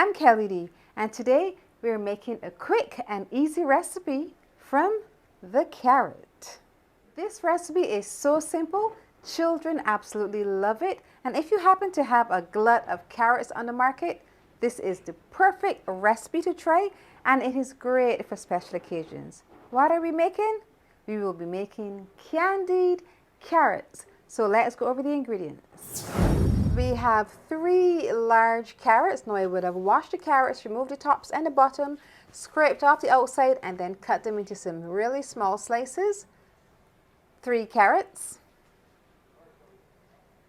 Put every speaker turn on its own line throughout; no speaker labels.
I'm Kelly D, and today we're making a quick and easy recipe from the carrot. This recipe is so simple, children absolutely love it, and if you happen to have a glut of carrots on the market, this is the perfect recipe to try, and it is great for special occasions. What are we making? We will be making candied carrots. So let's go over the ingredients. We have 3 large carrots. Now I would have washed the carrots, removed the tops and the bottom, scraped off the outside, and then cut them into some really small slices. 3 carrots,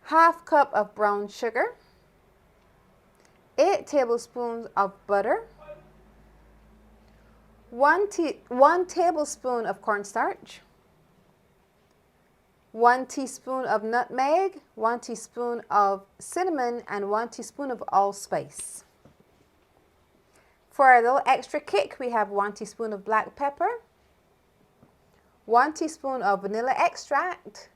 ½ cup of brown sugar, 8 tablespoons of butter, 1 tablespoon of cornstarch, 1 teaspoon of nutmeg, 1 teaspoon of cinnamon, and 1 teaspoon of allspice. For a little extra kick, we have 1 teaspoon of black pepper, 1 teaspoon of vanilla extract,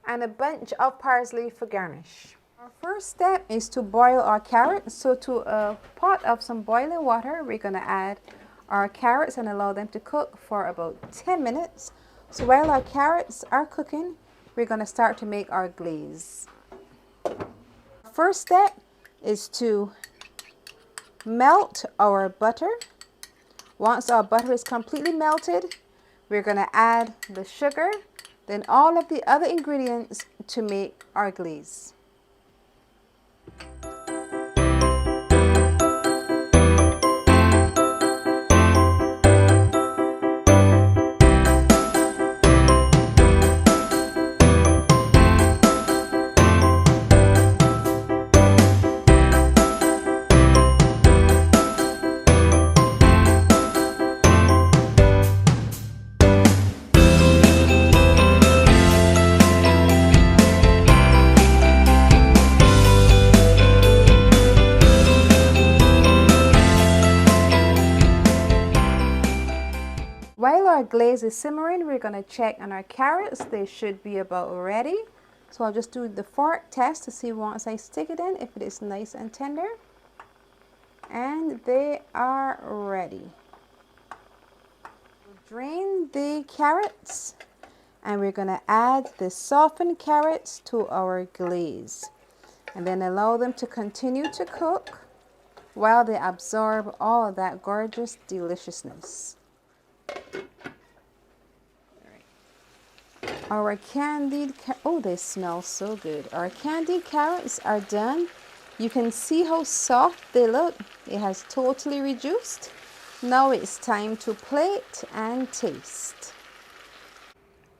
and a bunch of parsley for garnish. Our first step is to boil our carrots. So to a pot of some boiling water, we're going to add our carrots and allow them to cook for about 10 minutes. So while our carrots are cooking, we're going to start to make our glaze. First step is to melt our butter. Once our butter is completely melted, we're going to add the sugar, then all of the other ingredients to make our glaze. While our glaze is simmering, we're going to check on our carrots. They should be about ready. So I'll just do the fork test to see once I stick it in if it is nice and tender. And they are ready. Drain the carrots and we're going to add the softened carrots to our glaze. And then allow them to continue to cook while they absorb all of that gorgeous deliciousness. Our candied oh, they smell so good. Our candied carrots are done. You can see how soft they look. It has totally reduced. Now it's time to plate and taste.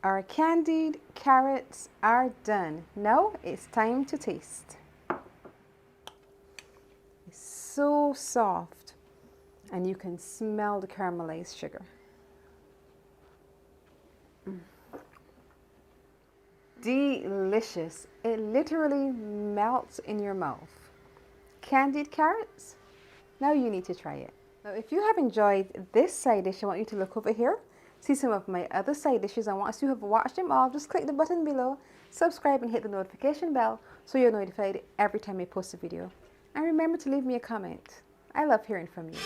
Our candied carrots are done. Now it's time to taste. It's so soft, and you can smell the caramelized sugar. Delicious. It literally melts in your mouth. Candied carrots? Now you need to try it. Now if you have enjoyed this side dish, I want you to look over here, see some of my other side dishes, and once you have watched them all, just click the button below, subscribe and hit the notification bell so you're notified every time I post a video. And remember to leave me a comment. I love hearing from you.